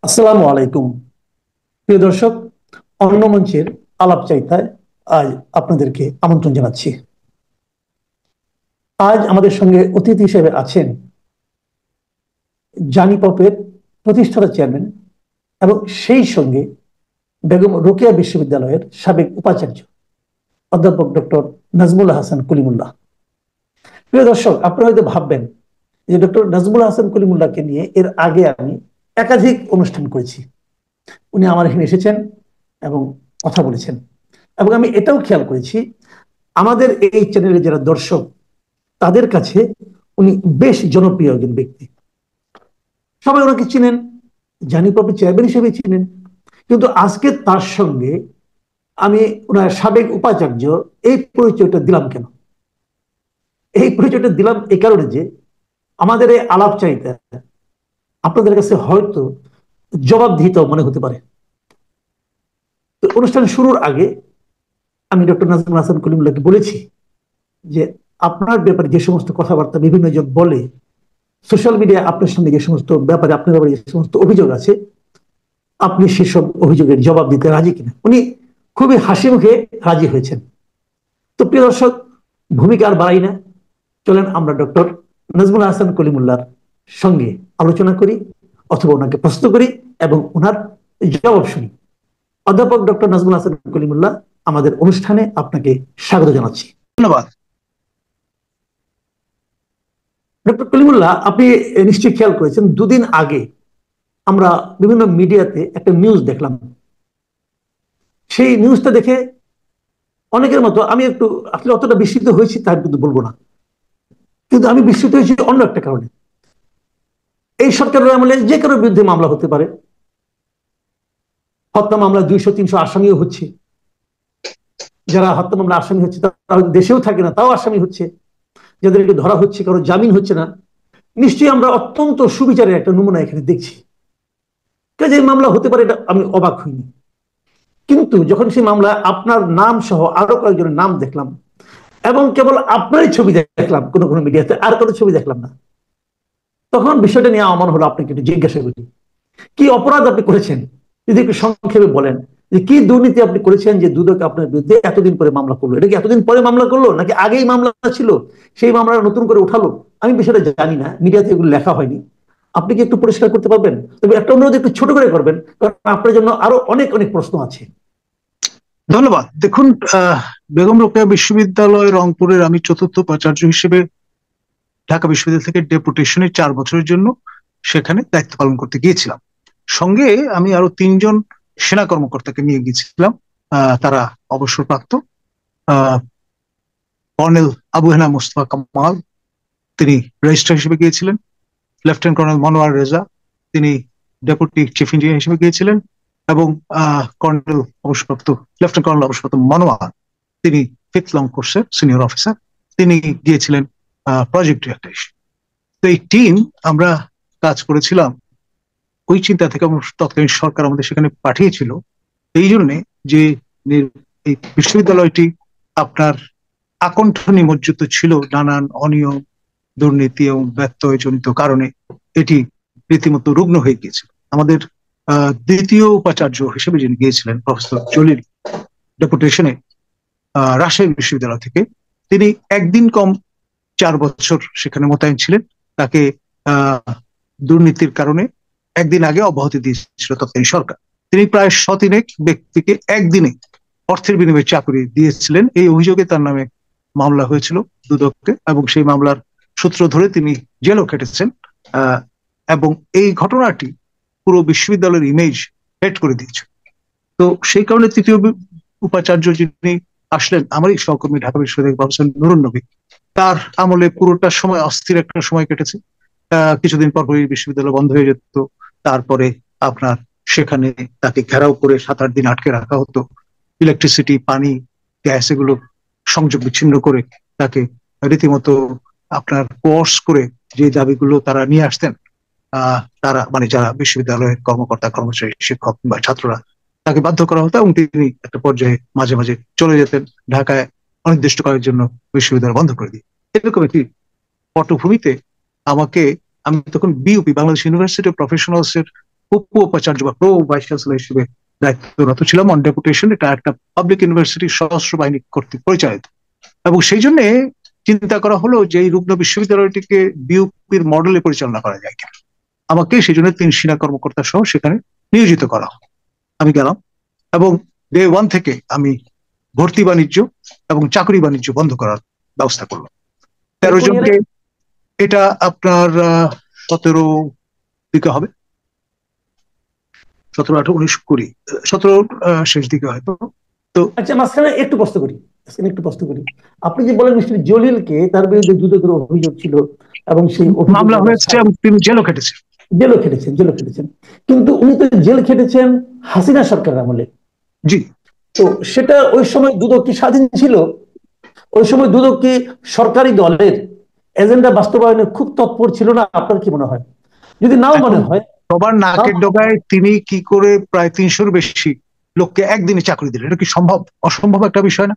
আসসালামু আলাইকুম। প্রিয় দর্শক, অন্য মঞ্চের আলাপ চাইতায় আজ আপনাদেরকে আমন্ত্রণ জানাচ্ছি। আজ আমাদের সঙ্গে অতিথি হিসেবে আছেন জানি পপের প্রতিষ্ঠাতা চেয়ারম্যান এবং সেই সঙ্গে বেগম রোকেয়া বিশ্ববিদ্যালয়ের সাবেক উপাচার্য অধ্যাপক ডক্টর নাজমুল হাসান কলিমুল্লাহ। প্রিয় দর্শক, আপনারা হয়তো ভাববেন যে ডক্টর নাজমুল হাসান কলিমুল্লাহকে নিয়ে এর আগে আমি একাধিক অনুষ্ঠান করেছি। উনি আমার এখানে এসেছেন এবং কথা বলেছেন, এবং আমি এটাও খেয়াল করেছি আমাদের এই চ্যানেলের যারা দর্শক তাদের কাছে উনি বেশ জনপ্রিয় একজন ব্যক্তি। সবাই ওনাকে চিনেন, জানি পপের চেয়ারম্যান হিসেবে চিনেন, কিন্তু আজকে তার সঙ্গে আমি ওনার সাবেক উপাচার্য এই পরিচয়টা দিলাম কেন? এই পরিচয়টা দিলাম এই কারণে যে আমাদের এই আলাপচারিতা আপনাদের কাছে হয়তো জবাবদিহিত মনে হতে পারে। তো অনুষ্ঠান শুরুর আগে আমি ডক্টর নাজমুল হাসান কলিমুল্লাহকে বলেছি যে আপনার ব্যাপারে যে সমস্ত কথাবার্তা বিভিন্ন জন বলে, সোশ্যাল মিডিয়ায় আপনার সঙ্গে যে সমস্ত ব্যাপারে আপনার ব্যাপারে যে সমস্ত অভিযোগ আছে, আপনি সেসব অভিযোগের জবাব দিতে রাজি কিনা। উনি খুবই হাসি মুখে রাজি হয়েছেন। তো প্রিয় দর্শক, ভূমিকা আর বাড়াই না, চলেন আমরা ডক্টর নাজমুল হাসান কলিমুল্লাহর সঙ্গে আলোচনা করি অথবা ওনাকে প্রশ্ন করি এবং ওনার জবাব শুনি। অধ্যাপক ডক্টর নাজমুল হাসান কলিমুল্লাহ, আমাদের অনুষ্ঠানে আপনাকে স্বাগত জানাচ্ছি। ধন্যবাদ। ডক্টর কলিমুল্লাহ, আপনি নিশ্চয়ই খেয়াল করেছেন দুদিন আগে আমরা বিভিন্ন মিডিয়াতে একটা নিউজ দেখলাম। সেই নিউজটা দেখে অনেকের মতো আমি একটু আসলে অতটা বিস্মিত হয়েছি তা কিন্তু বলবো না, কিন্তু আমি বিস্মিত হয়েছি অন্য একটা কারণে। এই সরকারের আমলে যে কারোর বিরুদ্ধে মামলা হতে পারে, হত্যা মামলা 200-300 আসামিও হচ্ছে। যারা হত্যা মামলা আসামি হচ্ছে তারা দেশেও থাকে না, তাও আসামি হচ্ছে। যাদেরকে ধরা হচ্ছে কারো জামিন হচ্ছে না। নিশ্চয়ই আমরা অত্যন্ত সুবিচারের একটা নমুনা এখানে দেখছি। কাজে মামলা হতে পারে, এটা আমি অবাক হইনি। কিন্তু যখন সেই মামলা আপনার নাম সহ আরো কয়েকজনের নাম দেখলাম এবং কেবল আপনারই ছবি দেখলাম কোনো কোনো মিডিয়াতে, আর কোনো ছবি দেখলাম না, তখন বিষয়টা নিয়ে আমার মনে হলো আপনাকে একটু জিজ্ঞাসা করি, কি অপরাধ আপনি করেছেন? যদি একটু সংক্ষেপে বলেন যে কি দুর্নীতি আপনি করেছেন যে দুদক আপনার বিরুদ্ধে এতদিন পরে মামলা করলো। এটা কি এতদিন পরে মামলা করলো নাকি আগেই মামলা ছিল, সেই মামলাটা নতুন করে উঠালো? আমি বিষয়টা জানি না, মিডিয়াতে এগুলো লেখা হয়নি। আপনি কি একটু পরিষ্কার করতে পারবেন? তবে একটা অনুরোধ, একটু ছোট করে করবেন, কারণ আপনার জন্য আরো অনেক অনেক প্রশ্ন আছে। ধন্যবাদ। দেখুন, বেগম রোকেয়া বিশ্ববিদ্যালয় রংপুরের আমি চতুর্থ উপাচার্য হিসেবে ঢাকা বিশ্ববিদ্যালয় থেকে ডেপুটেশনে 4 বছরের জন্য সেখানে দায়িত্ব পালন করতে গিয়েছিলাম। সঙ্গে আমি আরো 3 জন সেনা কর্মকর্তাকে নিয়ে গিয়েছিলাম। তারা অবসরপ্রাপ্ত। কর্নেল আবু হেনা মোস্তফা কামাল, তিনি রেজিস্ট্রার হিসেবে গিয়েছিলেন। লেফটেন্যান্ট কর্নেল মনোয়ার রেজা, তিনি ডেপুটি চিফ ইঞ্জিনিয়ার হিসেবে গিয়েছিলেন। এবং কর্নেল অবসরপ্রাপ্ত লেফটেন্যান্ট কর্নেল অবসরপ্রাপ্ত মনোয়ার, তিনি 5th লং কোর্সের সিনিয়র অফিসার, তিনি গিয়েছিলেন প্রজেক্ট ডিরেক্টর হিসেবে। তো এই টিম আমরা কাজ করেছিলাম ওই চিন্তা থেকে। তৎকালীন সরকার আমাদের সেখানে পাঠিয়েছিল এই জন্যে যে এই বিশ্ববিদ্যালয়টি আপনার আকণ্ঠ নিমজ্জিত ছিল নানান অনিয়ম, দুর্নীতি এবং ব্যত্যয়জনিত কারণে এটি রীতিমতো রুগ্ন হয়ে গিয়েছিল। আমাদের দ্বিতীয় উপাচার্য হিসেবে যিনি গিয়েছিলেন প্রফেসর জলিল ডেপুটেশনে রাজশাহী বিশ্ববিদ্যালয় থেকে, তিনি একদিন কম 4 বছর সেখানে মোতায়েন ছিলেন। তাকে দুর্নীতির কারণে একদিন আগে অব্যাহতি দিয়েছিল তৎকালীন সরকার। তিনি প্রায় 100 ব্যক্তিকে একদিনে অর্থের বিনিময়ে চাকরি দিয়েছিলেন। এই অভিযোগে তার নামে মামলা হয়েছিল দুদককে, এবং সেই মামলার সূত্র ধরে তিনি জেলও খেটেছেন। এবং এই ঘটনাটি পুরো বিশ্ববিদ্যালয়ের ইমেজ হেট করে দিয়েছে। তো সেই কারণে তৃতীয় উপাচার্য যিনি আসলেন, আমারই সহকর্মী ঢাকা বিশ্ববিদ্যালয়ের প্রফেসর নুরুন নবী, তার আমলে পুরোটা সময় অস্থির একটা সময় কেটেছে। কিছুদিন পর বিশ্ববিদ্যালয় বন্ধ হয়ে যেত। তারপরে আপনার সেখানে তাকে ঘেরাও করে 7-8 দিন আটকে রাখা হতো। ইলেকট্রিসিটি, পানি, গ্যাস এগুলো সংযোগ বিচ্ছিন্ন করে তাকে রীতিমতো আপনার কোর্স করে যে দাবিগুলো তারা নিয়ে আসতেন, তারা মানে যারা বিশ্ববিদ্যালয়ের কর্মকর্তা কর্মচারী, শিক্ষক বা ছাত্ররা, তাকে বাধ্য করা হতো এবং তিনি একটা পর্যায়ে মাঝে মাঝে চলে যেতেন ঢাকায় অনির্দিষ্টকালের জন্য, বিশ্ববিদ্যালয় বন্ধ করে দিয়ে। এরকম একটি পটভূমিতে আমি তখন BUP, Bangladesh university of professionals এর উপ উপাচার্য বা প্রো ভাইস চ্যান্সেলর হিসেবে দায়িত্বরত ছিলাম অন ডেপুটেশন। এটা একটা পাবলিক ইউনিভার্সিটি সশস্ত্র বাহিনী কর্তৃক পরিচালিত, এবং সেই জন্য চিন্তা করা হলো যে এই রুগ্ন বিশ্ববিদ্যালয়টিকে বিউপির মডেলে পরিচালনা করা যায় কিনা। আমাকে সেই জন্য 3 সেনা কর্মকর্তা সহ সেখানে নিয়োজিত করা হয়। আমি গেলাম এবং ডে 1 থেকে আমি ভর্তি বাণিজ্য এবং চাকরি বাণিজ্য বন্ধ করার ব্যবস্থা করলাম। 13 জনকে, এটা আপনার 17 দিকে হবে, 17, 18, 19, 20, 17 শেষ দিকে হয়তো। তো আচ্ছা, মাঝখানে একটু প্রশ্ন করি। আপনি যে বলেন মিস্টার জলিলকে, তার বিরুদ্ধে দুদকের অভিযোগ ছিল এবং সেই মামলা হয়েছে এবং তিনি জেলও খেটেছেন। জেলও খেটেছেন, কিন্তু উনি তো জেল খেটেছেন হাসিনা সরকারের আমলে। জি। তো সেটা ওই সময় দুদক কি স্বাধীন ছিল? ওই সময় দুদক কি সরকারি দলের এজেন্ডা বাস্তবায়নে খুব তৎপর ছিল না? আপনার কি মনে হয়? যদি নাও মনে হয়, সবার নাকের ডগায় তিনি কি করে প্রায় 300-র বেশি লোককে একদিনে চাকরি দিলেন? এটা কি সম্ভব? অসম্ভব একটা বিষয় না?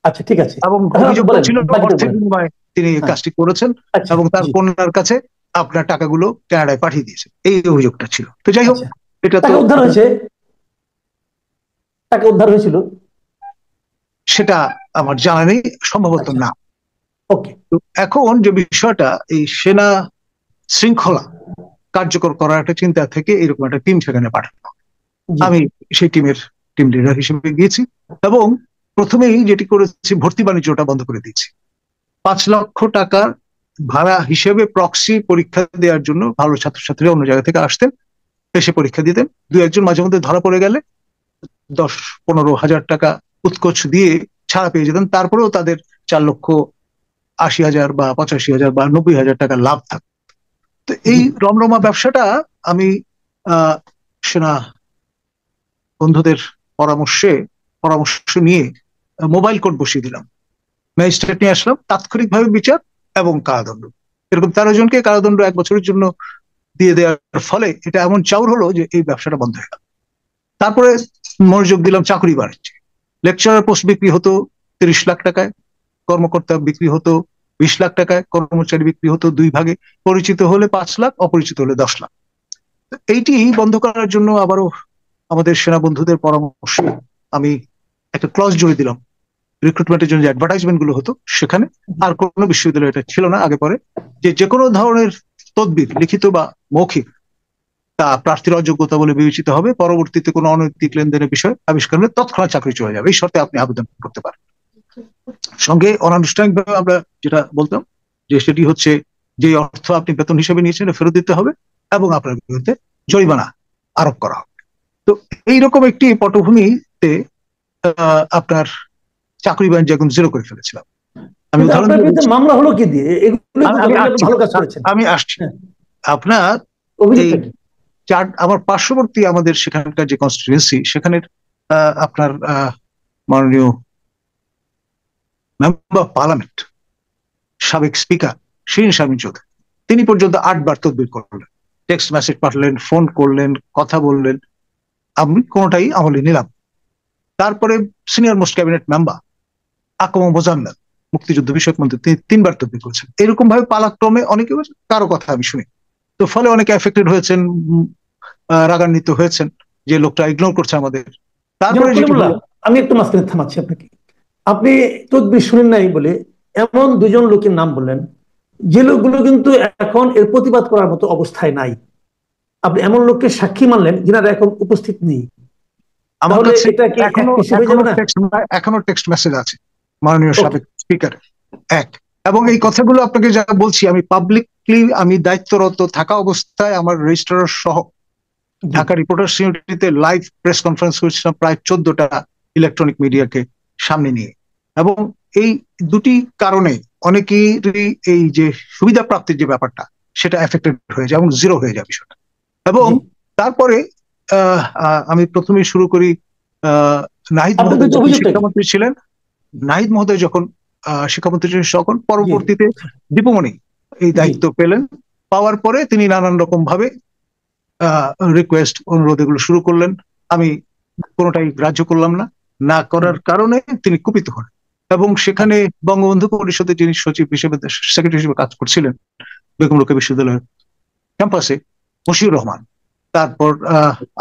আচ্ছা, ঠিক আছে। এবং অভিযোগ ছিল অর্থের বিনিময়ে তিনি এই কাজটি করেছেন এবং তার কন্যার কাছে আপনার টাকাগুলো কানাডায় পাঠিয়ে দিয়েছেন, এই অভিযোগটা ছিল। তো যাই হোক, এটা তো উদ্ধার হয়েছে, টাকা উদ্ধার হয়েছিল সেটা আমার জানা নেই, সম্ভবত না। ওকে। তো এখন যে বিষয়টা, এই সেনা শৃঙ্খলা কার্যকর করার একটা চিন্তা থেকে এরকম একটা টিম সেখানে পাঠানো, আমি সেই টিম লিডার হিসেবে গিয়েছি এবং প্রথমেই যেটি করেছি, ভর্তি বাণিজ্যটা বন্ধ করে দিয়েছি। 5 লক্ষ টাকার ভাড়া হিসেবে প্রক্সি পরীক্ষা দেওয়ার জন্য ভালো ছাত্রছাত্রীরা অন্য জায়গা থেকে আসতেন, এসে পরীক্ষা দিতেন। 2-1 জন মাঝে মধ্যে ধরা পড়ে গেলে 10-15 হাজার টাকা উৎকোচ দিয়ে ছাড়া পেয়ে যেতেন। তারপরেও তাদের 4,80,000 বা 85,000 বা 90,000 টাকা লাভ থাকত। তো এই রমরমা ব্যবসাটা আমি সেনা বন্ধুদের পরামর্শ নিয়ে মোবাইল কোর্ট বসিয়ে দিলাম, ম্যাজিস্ট্রেট নিয়ে আসলাম, তাৎক্ষণিকভাবে বিচার এবং কারাদণ্ড। এরকম 13 জনকে কারাদণ্ড 1 বছরের জন্য দিয়ে দেওয়ার ফলে এটা এমন চাউর হলো যে এই ব্যবসাটা বন্ধ হয়ে গেল। তারপরে মনোযোগ দিলাম চাকরি বাণিজ্যে। লেকচারার পোস্ট বিক্রি হতো 30 লাখ টাকায়, কর্মকর্তা বিক্রি হতো 20 লাখ টাকায়, কর্মচারী বিক্রি হতো 2 ভাগে, পরিচিত হলে 5 লাখ, অপরিচিত হলে 10 লাখ। এইটি বন্ধ করার জন্য আবারও আমাদের সেনা বন্ধুদের পরামর্শ আমি একটা ক্লজ জুড়ে দিলাম। রিক্রুটমেন্টের জন্য যে অ্যাডভার্টাইজমেন্ট গুলো হতো সেখানে, আর কোনো বিশ্ববিদ্যালয় এটা ছিল না আগে পরে, যে কোনো ধরনের তদবির, লিখিত বা মৌখিক, তা প্রার্থীর অযোগ্যতা বলে বিবেচিত হবে। পরবর্তীতে কোনো অনৈতিক লেনদেনের বিষয় আবিষ্কার হলে তৎক্ষণাৎ চাকরি চলে যাবে, এই শর্তে আপনি আবেদন করতে পারেন। সঙ্গে অনানুষ্ঠানিকভাবে আমরা যেটা বলতাম যে সেটি হচ্ছে, যে অর্থ আপনি বেতন হিসেবে নিয়েছেন ফেরত দিতে হবে এবং আপনার বিরুদ্ধে জরিমানা আরোপ করা হবে। তো এইরকম একটি পটভূমিতে আপনার চাকরি বাণিজ্য একদম জিরো করে ফেলেছিলাম। আমি মামলা হলো কি দিয়ে? আমি আসছি। আপনার আমার পার্শ্ববর্তী আমাদের সেখানকার যে কনস্টিটিউয়েন্সি, সেখানে আপনার মাননীয় মেম্বার অফ পার্লামেন্ট, সাবেক স্পিকার শিরিন শারমিন চৌধুরী, তিনি পর্যন্ত 8 বার তদবির করলেন, টেক্সট মেসেজ পাঠালেন, ফোন করলেন, কথা বললেন, আমি কোনোটাই আমলে নিলাম। তারপরে সিনিয়র মোস্ট ক্যাবিনেট মেম্বার আকম মোজাম্মেল, মুক্তিযুদ্ধ বিষয়ক মন্ত্রী, তিনি 3 বার তদবির করেছেন। এরকম ভাবে পালাক্রমে অনেকে, কারো কথা আমি শুনি। তো ফলে অনেকে এফেক্টেড হয়েছেন, রাগান্বিত হয়েছেন যে লোকটা ইগনোর করছে আমাদের। তারপরে আমি একটু মাঝখানে থামাচ্ছি আপনাকে। আপনি তদবির শুনেন নাই বলে এমন 2 জন লোকের নাম বললেন যে লোকগুলো কিন্তু এখন এর প্রতিবাদ করার মতো অবস্থায় নাই। আপনি এমন লোককে সাক্ষী মানলেন যিনারা এখন উপস্থিত নেই। আমার কাছে এখনো টেক্সট মেসেজ আছে মাননীয় সাবেক স্পিকার এক। এবং এই কথাগুলো আপনাকে যা বলছি, আমি পাবলিকলি, আমি দায়িত্বরত থাকা অবস্থায় আমার রেজিস্ট্রার সহ ঢাকা রিপোর্টার্স ইউনিটিতে লাইভ প্রেস কনফারেন্স করেছিলাম প্রায় 14টা ইলেকট্রনিক মিডিয়াকে সামনে নিয়ে। এবং এই দুটি কারণে অনেকেরই এই যে সুবিধা প্রাপ্তির যে ব্যাপারটা, সেটা এফেক্টেড হয়ে যায় এবং জিরো হয়ে যায় বিষয়টা। এবং তারপরে আমি প্রথমে শুরু করি, নাহিদ মহোদয় যখন শিক্ষামন্ত্রী ছিলেন, নাহিদ মহোদয় যখন শিক্ষামন্ত্রী ছিলেন, তখন পরবর্তীতে দীপুমণি এই দায়িত্ব পেলেন। পাওয়ার পরে তিনি নানান রকম ভাবে রিকোয়েস্ট, অনুরোধ এগুলো শুরু করলেন। আমি কোনোটাই গ্রাহ্য করলাম না। না করার কারণে তিনি কুপিত হন এবং সেখানে বঙ্গবন্ধু পরিষদের যিনি সচিব হিসেবে, সেক্রেটারি হিসেবে কাজ করছিলেন বেগম রোকেয়া বিশ্ববিদ্যালয়ের ক্যাম্পাসে, মশিউর রহমান, তারপর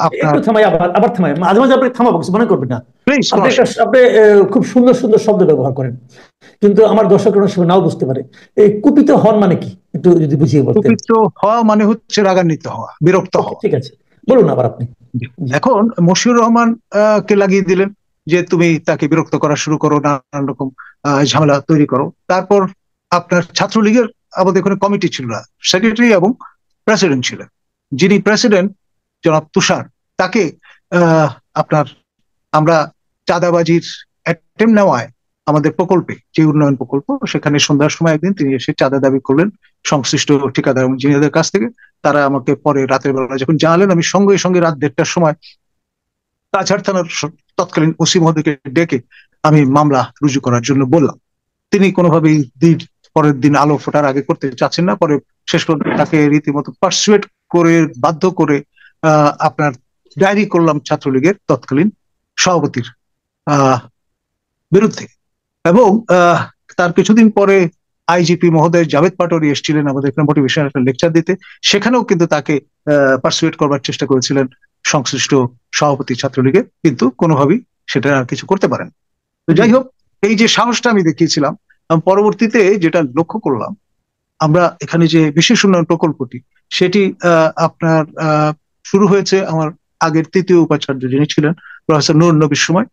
আপনার একটু থামাই, আবার থামাই, মাঝে মাঝে আপনি থামাবো, কিছু মনে করবেন না। প্লিজ আপনি খুব সুন্দর সুন্দর শব্দ ব্যবহার করেন, কিন্তু আমার দর্শক অনেক সময় নাও বুঝতে পারে। এই কুপিত হন মানে কি, একটু যদি বুঝিয়ে বলতেন। কুপিত হওয়া মানে হচ্ছে রাগান্বিত হওয়া, বিরক্ত ওকে, হওয়া। ঠিক আছে, বলুন আবার আপনি। জি। এখন মশিউর রহমান কে লাগিয়ে দিলেন যে তুমি তাকে বিরক্ত করা শুরু করো, নানান রকম ঝামেলা তৈরি করো। তারপর আপনার ছাত্রলীগের আমাদের এখানে কমিটি ছিল না, সেক্রেটারি এবং প্রেসিডেন্ট ছিলেন। যিনি প্রেসিডেন্ট জনাব তুষার, তাকে আপনার আমরা চাঁদাবাজির অ্যাটেম্প নেওয়ায় আমাদের প্রকল্পে, যে উন্নয়ন প্রকল্প, সেখানে সন্ধ্যার সময় একদিন তিনি এসে চাঁদা দাবি করলেন সংশ্লিষ্ট ঠিকাদার এবং ইঞ্জিনিয়ারদের কাছ থেকে। তারা আমাকে পরে রাতের বেলা যখন জানালেন, আমি সঙ্গে সঙ্গে রাত 1:30টার সময় কাছাড় থানার তৎকালীন ওসি মহোদয়কে ডেকে আমি মামলা রুজু করার জন্য বললাম। তিনি কোনোভাবেই পরের দিন আলো ফোটার আগে করতে চাচ্ছেন না। পরে শেষ পর্যন্ত তাকে রীতিমতো পারসুয়েট করে, বাধ্য করে আপনার ডায়েরি করলাম ছাত্রলীগের তৎকালীন সভাপতির বিরুদ্ধে। এবং তার কিছুদিন পরে আইজিপি মহোদয় জাভেদ পাটোয়ারি এসেছিলেন আমাদের এখানে মোটিভেশন একটা লেকচার দিতে। সেখানেও কিন্তু তাকে পারসুয়েট করবার চেষ্টা করেছিলেন সংশ্লিষ্ট সভাপতি ছাত্রলীগের, কিন্তু কোনোভাবেই সেটা আর কিছু করতে পারেন। তো যাই হোক, এই যে সাহসটা আমি দেখিয়েছিলাম, পরবর্তীতে যেটা লক্ষ্য করলাম, আমরা এখানে যে বিশেষ উন্নয়ন প্রকল্পটি, সেটি আপনার শুরু হয়েছে আমার আগের তৃতীয় উপাচার্য যিনি ছিলেন প্রফেসর নূর নবীর সময়।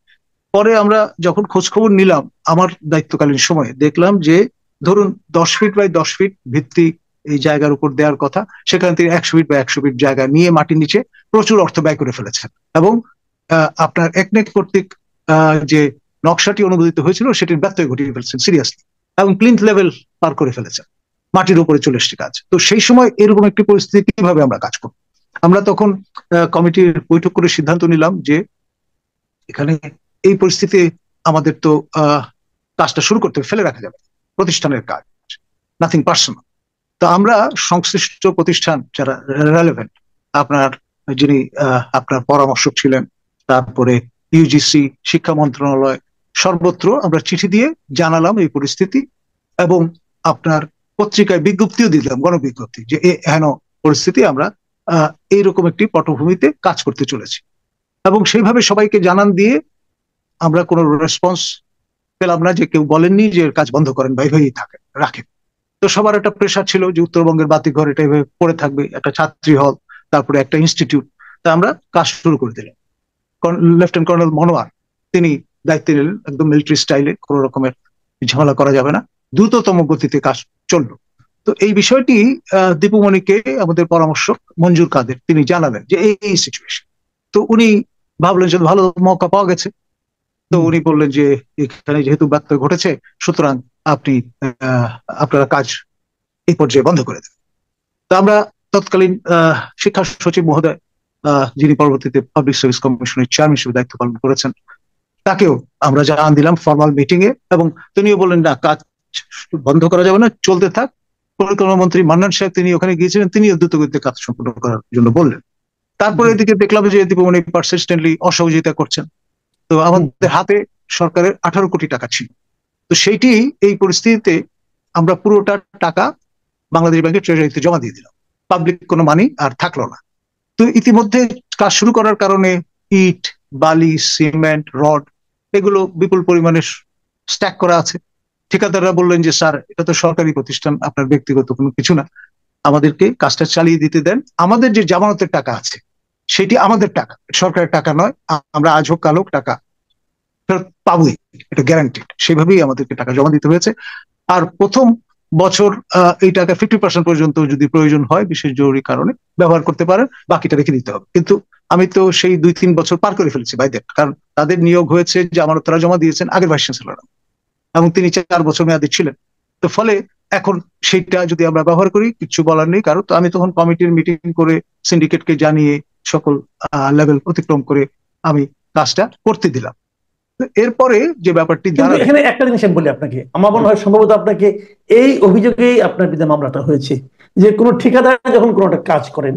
পরে আমরা যখন খোঁজ খবর নিলাম আমার দায়িত্বকালীন সময়ে, দেখলাম যে ধরুন 10 ফিট বাই 10 ফিট ভিত্তি এই জায়গার উপর দেওয়ার কথা, সেখান থেকে 100 ফিট বা 100 ফিট জায়গা নিয়ে মাটির নিচে প্রচুর অর্থ ব্যয় করে ফেলেছেন। এবং আপনার একনেক কর্তৃক যে নকশাটি অনুমোদিত হয়েছিল সেটির ব্যত্যয় ঘটিয়ে ফেলছেন সিরিয়াসলি, এবং প্লিন্থ লেভেল পার করে ফেলেছেন, মাটির উপরে চলে এসছে কাজ। তো সেই সময় এরকম একটি পরিস্থিতি কিভাবে আমরা কাজ করব? আমরা তখন কমিটির বৈঠক করে সিদ্ধান্ত নিলাম যে এখানে এই পরিস্থিতি আমাদের তো কাজটা শুরু করতে ফেলে রাখা যাবে, প্রতিষ্ঠানের কাজ, নাথিং পার্সোনাল। তো আমরা সংশ্লিষ্ট প্রতিষ্ঠান যারা রেলেভেন্ট, আপনার যিনি আপনার পরামর্শক ছিলেন, তারপরে ইউজিসি, শিক্ষা মন্ত্রণালয়, সর্বত্র আমরা চিঠি দিয়ে জানালাম এই পরিস্থিতি, এবং আপনার পত্রিকায় বিজ্ঞপ্তিও দিলাম, গণবিজ্ঞপ্তি, যে হেন পরিস্থিতি, আমরা এইরকম একটি পটভূমিতে কাজ করতে চলেছি। এবং সেইভাবে সবাইকে জানান দিয়ে আমরা কোনো রেসপন্স পেলাম না, যে কেউ বলেননি যে কাজ বন্ধ করেন বা এইভাবেই রাখেন। তো সবার একটা প্রেশার ছিল যে উত্তরবঙ্গের বাতিঘর এটা এভাবে পড়ে থাকবে, একটা ছাত্রী হল, তারপরে একটা ইনস্টিটিউট। তা আমরা কাজ শুরু করে দিলাম। লেফটেন্যান্ট কর্নেল মনোয়ার তিনি দায়িত্ব নিলেন, একদম মিলিটারি স্টাইলে, কোনো রকমের ঝামেলা করা যাবে না, দ্রুততম গতিতে কাজ চললো। তো এই বিষয়টি দীপুমণিকে আমাদের পরামর্শক মঞ্জুর কাদের তিনি জানালেন যে এই সিচুয়েশন। তো উনি ভাবলেন যে ভালো মৌকা পাওয়া গেছে, তো উনি বললেন যে এখানে যেহেতু ব্যত্যয় ঘটেছে, সুতরাং আপনারা কাজ এই পর্যায়ে বন্ধ করে দেন। তো আমরা তৎকালীন শিক্ষা সচিব মহোদয়, যিনি পরবর্তীতে পাবলিক সার্ভিস কমিশনের চেয়ারম্যান হিসেবে দায়িত্ব পালন করেছেন, তাকেও আমরা জানান দিলাম ফরমাল মিটিং এ, এবং তিনিও বললেন না, কাজ বন্ধ করা যাবে না, চলতে থাক। পরিকল্পনা মন্ত্রী মান্নান সাহেব তিনি ওখানে গিয়েছিলেন, তিনিও দ্রুত গতিতে কাজ সম্পন্ন করার জন্য বললেন। তারপরে এদিকে দেখলাম যে দীপুমণি পারসিস্টেন্টলি অসহযোগিতা করছেন। তো আমাদের হাতে সরকারের 18 কোটি টাকা ছিল। তো সেইটি এই পরিস্থিতিতে আমরা পুরোটা টাকা বাংলাদেশ ব্যাংকের ট্রেজারিতে জমা দিয়ে দিলাম, পাবলিক কোনো মানি আর থাকলো না। তো ইতিমধ্যে কাজ শুরু করার কারণে ইট, বালি, সিমেন্ট, রড এগুলো বিপুল পরিমাণে স্ট্যাক করা আছে। ঠিকাদাররা বললেন যে স্যার, এটা তো সরকারি প্রতিষ্ঠান, আপনার ব্যক্তিগত কোনো কিছু না, আমাদেরকে কাজটা চালিয়ে দিতে দেন, আমাদের যে জামানতের টাকা আছে সেটি আমাদের টাকা, সরকারের টাকা নয়, আমরা আজ হোক কাল হোক টাকা ফেরত পাবোই, এটা গ্যারান্টিড। সেভাবেই আমাদেরকে টাকা জমা দিতে হয়েছে। আর প্রথম বছর এই টাকা 50% পর্যন্ত যদি প্রয়োজন হয় বিশেষ জরুরি কারণে ব্যবহার করতে পারেন, বাকিটা রেখে দিতে হবে। কিন্তু আমি তো সেই 2-3 বছর পার করে ফেলেছি বাই দ্যাট, কারণ তাদের নিয়োগ হয়েছে যে আমার তারা জমা দিয়েছেন আগের ভাইস চ্যান্সেলর, এবং তিনি 4 বছর মেয়াদী ছিলেন। তো ফলে এখন সেইটা যদি আমরা ব্যবহার করি, কিছু বলার নেই কারণ। তো আমি তখন কমিটির মিটিং করে সিন্ডিকেটকে জানিয়ে সকল লেভেল অতিক্রম করে আমি কাজটা করতে দিলাম। এরপরে যে ব্যাপারটি এখানে একটা জিনিস আমি বলি আপনাকে, আমার মনে হয় সম্ভবত আপনাকে এই অভিযোগেই আপনার বিরুদ্ধে মামলাটা হয়েছে, যে কোনো ঠিকাদার যখন কোনো একটা কাজ করেন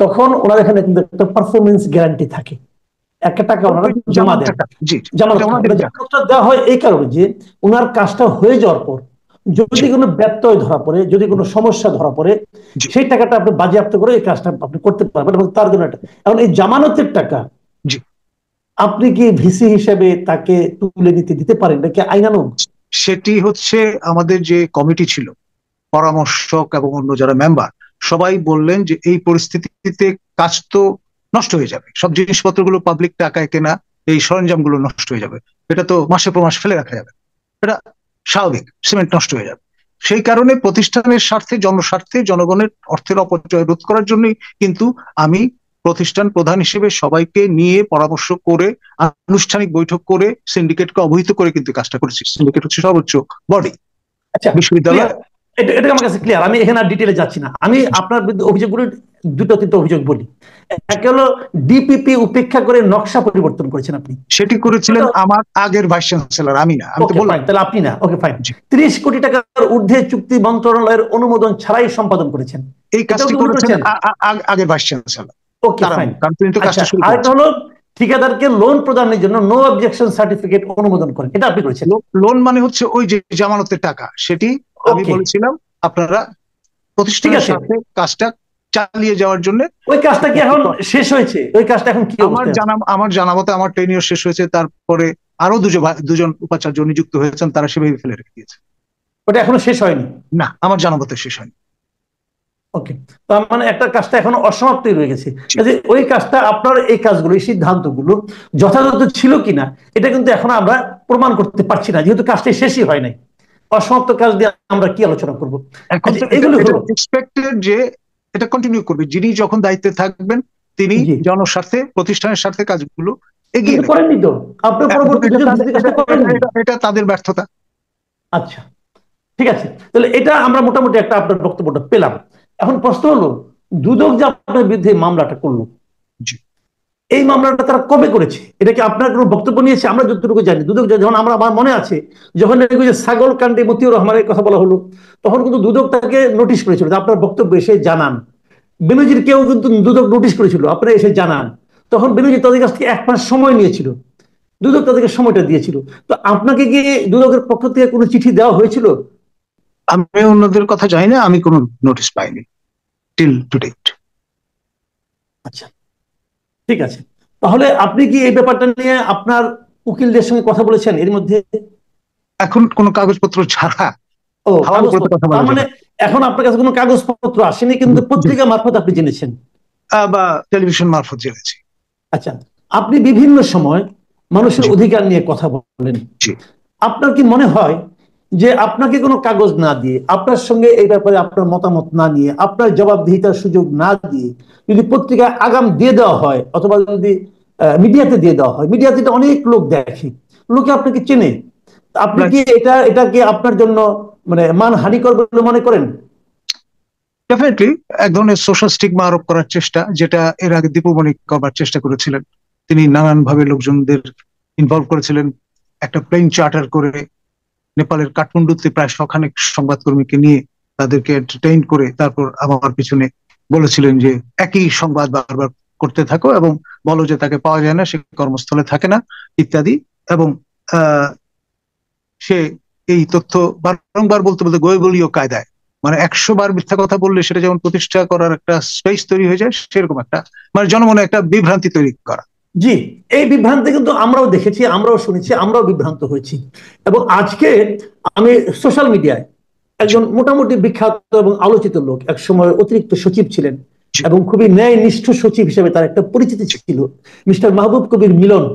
তখন ওনার এখানে কিন্তু একটা পারফরমেন্স গ্যারান্টি থাকে, একটা টাকা ওনারা জমা দেন, জামানত দেওয়া হয় এই কারণে যে ওনার কাজটা হয়ে যাওয়ার পর যদি কোনো ব্যত্যয় ধরা পড়ে, যদি কোনো সমস্যা ধরা পড়ে, সেই টাকাটা আপনি বাজেয়াপ্ত করে এই কাজটা আপনি করতে পারবেন, এবং তার জন্য এখন এই জামানতের টাকা আপনি কি ভিসি হিসেবে তাকে তুলে নিতে দিতে পারেন নাকি আইনানুগ? সেটি হচ্ছে আমাদের যে কমিটি ছিল, পরামর্শক এবং অন্য যারা মেম্বার, সবাই বললেন যে এই পরিস্থিতিতে কাজ তো নষ্ট হয়ে যাবে, সব জিনিসপত্রগুলো পাবলিক টাকায় কেনা, এই সরঞ্জামগুলো নষ্ট হয়ে যাবে, এটা তো মাসে পর মাস ফেলে রাখা যাবে, এটা স্বাভাবিক, সিমেন্ট নষ্ট হয়ে যাবে। সেই কারণে প্রতিষ্ঠানের স্বার্থে, জনস্বার্থে, জনগণের অর্থের অপচয় রোধ করার জন্যই কিন্তু আমি প্রতিষ্ঠান প্রধান হিসেবে সবাইকে নিয়ে পরামর্শ করে আনুষ্ঠানিক বৈঠক করে সিন্ডিকেটকে অবহিত করে কিন্তু কাজটা করেছি। সিন্ডিকেট হচ্ছে সর্বোচ্চ বডি বিশ্ববিদ্যালয়। এটা আমার কাছে ক্লিয়ার, আমি এখানে আর ডিটেলে যাচ্ছি না। আমি আপনার বিরুদ্ধে অভিযোগগুলো দুটো তিনটা অভিযোগ বলি। এক হলো ডিপিপি উপেক্ষা করে নকশা পরিবর্তন করেছেন আপনি। সেটি করেছিলেন আমার আগের ভাইস চ্যান্সেলর, আমি না। আমি তো বললাম তাহলে আপনি না, ওকে ফাইন। 30 কোটি টাকার ঊর্ধ্বে চুক্তি মন্ত্রণালয়ের অনুমোদন ছাড়াই সম্পাদন করেছেন, এই কাজটি করেছেন আগের ভাইস চ্যান্সেলর। Okay fine. কারণ তিনি তো কাজটা শুরু আরেকটা হলো ঠিকাদারকে লোন প্রদানের জন্য নো অবজেকশন সার্টিফিকেট অনুমোদন করেন, এটা আপনি করেছেন। লোন মানে হচ্ছে ওই যে জামানতের টাকা, সেটি আমি বলেছিলাম আপনারা প্রতিষ্ঠানের সাথে কাজটা চালিয়ে যাওয়ার জন্য। ওই কাজটা কি এখন শেষ হয়েছে? ওই কাজটা এখন কি? আমার জানামতে আমার টেনিয়র শেষ হয়েছে, তারপরে আরো দুজন উপাচার্য নিযুক্ত হয়েছেন, তারা সেভাবে ফেলে রেখে দিয়েছে। ওটা এখনো শেষ হয়নি? না, আমার জানামতে শেষ হয়নি। ওকে, তার মানে একটা কাজটা এখনো অসমাপ্তই রয়ে গেছে। ওই কাজটা, আপনার এই কাজগুলো, এই সিদ্ধান্তগুলো যথাযথ ছিল কিনা এটা কিন্তু এখন আমরা প্রমাণ করতে পারছি না, যেহেতু কাজটা শেষই হয় নাই। অসমাপ্ত কাজ দিয়ে আমরা কি আলোচনা করবো? এগুলো হলো এক্সপেক্টেড যে এটা কন্টিনিউ করবে, যিনি যখন দায়িত্বে থাকবেন তিনি জনস্বার্থে, প্রতিষ্ঠানের স্বার্থে কাজগুলো এগিয়ে করেননি তো আপনার পরবর্তী, এটা তাদের ব্যর্থতা। আচ্ছা ঠিক আছে, তাহলে এটা আমরা মোটামুটি একটা আপনার বক্তব্যটা পেলাম। এখন প্রশ্ন হলো, দুদক যে আপনার বিরুদ্ধে মামলাটা করলো, এই মামলাটা তারা কবে করেছে? এটা কি আপনার কোনো বক্তব্য নিয়েছে? আমরা যতটুকু জানি, দুদক যখন, আমার মনে আছে যখন ছাগল কাণ্ডে মতিউর রহমানের কথা বলা হলো, তখন কিন্তু দুদক তাকে নোটিশ করেছিল যে আপনার বক্তব্য এসে জানান। বেনজির কেউ কিন্তু দুদক নোটিশ করেছিল আপনারা এসে জানান, তখন বেনজির তাদের কাছ থেকে 1 মাস সময় নিয়েছিল, দুদক তাদেরকে সময়টা দিয়েছিল। তো আপনাকে কি দুদকের পক্ষ থেকে কোনো চিঠি দেওয়া হয়েছিল? আমি অন্যদের কথা জানি না, আমি কোনো নোটিশ পাইনি টিল টু ডেট। আচ্ছা ঠিক আছে, তাহলে আপনি কি এই ব্যাপারটা নিয়ে আপনার উকিলদের সঙ্গে কথা বলেছেন এর মধ্যে? এখন কোনো কাগজপত্র ছাড়া। মানে এখন আপনার কাছে কোনো কাগজপত্র আসেনি, কিন্তু পত্রিকা মারফত আপনি জেনেছেন বা টেলিভিশন মারফত জেনেছি। আচ্ছা, আপনি বিভিন্ন সময় মানুষের অধিকার নিয়ে কথা বলেন, আপনার কি মনে হয় যে আপনাকে কোনো কাগজ না দিয়ে, আপনার সঙ্গে এই ব্যাপারে আপনার মতামত না নিয়ে, আপনার জবাবদিহিতার সুযোগ না দিয়ে যদি পত্রিকায় আগাম দিয়ে দেওয়া হয়, অথবা যদি মিডিয়াতে দিয়ে দেওয়া হয়, মিডিয়াতে অনেক লোক দেখে, লোকে আপনাকে চেনে, আপনি কি এটা কি আপনার জন্য মানে মানহানিকর বলে মনে করেন? ডেফিনেটলি এক ধরনের সোশ্যাল স্টিগমা আরোপ করার চেষ্টা, যেটা এর আগে দীপুমণি করবার চেষ্টা করেছিলেন। তিনি নানান ভাবে লোকজনদের ইনভলভ করেছিলেন, একটা প্লেন চার্টার করে নেপালের কাঠমান্ডুতে প্রায় 100 সংবাদকর্মীকে নিয়ে তাদেরকে এন্টারটেইন করে তারপর আমার পিছনে বলেছিলেন যে একই সংবাদ বারবার করতে থাকো এবং বলো যে তাকে পাওয়া যায় না, সে কর্মস্থলে থাকে না ইত্যাদি। এবং সে এই তথ্য বারংবার বলতে বলতে গোয়েবলীয় কায়দায়, মানে 100 বার মিথ্যা কথা বললে সেটা যেমন প্রতিষ্ঠা করার একটা স্পেস তৈরি হয়ে যায়, সেরকম একটা মানে জনমনে একটা বিভ্রান্তি তৈরি করা। জি, এই বিভ্রান্তি কিন্তু আমরাও দেখেছি, আমরাও শুনেছি, আমরাও বিভ্রান্ত হয়েছি। এবং আজকে আমি সোশ্যাল মিডিয়ায় একজন মোটামুটি বিখ্যাত এবং আলোচিত লোক, এক সময় অতিরিক্ত সচিব ছিলেন এবং খুবই ন্যায়নিষ্ঠ সচিব হিসেবে তার একটা পরিচিতি ছিল, মিস্টার মাহবুব কবির মিলন।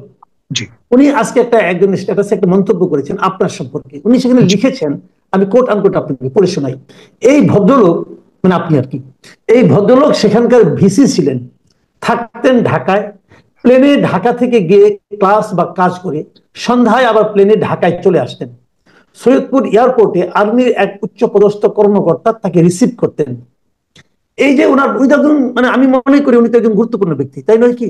উনি আজকে একজন স্ট্যাটাসে একটা মন্তব্য করেছেন আপনার সম্পর্কে। উনি সেখানে লিখেছেন, আমি কোট আনকোট আপনাকে পড়ে শোনাই। এই ভদ্রলোক, মানে আপনি আর কি, এই ভদ্রলোক সেখানকার ভিসি ছিলেন, থাকতেন ঢাকায়, প্লেনে ঢাকা থেকে গিয়ে ক্লাস বা কাজ করে সন্ধ্যায় আবার প্লেনে ঢাকায় চলে আসতেন। সৈয়দপুর এয়ারপোর্টে আর্মির এক উচ্চ পদস্থ কর্মকর্তা তাকে রিসিভ করতেন। এই যে উনি একজন, মানে আমি মনে করি উনি তো একজন গুরুত্বপূর্ণ ব্যক্তি, তাই নয় কি?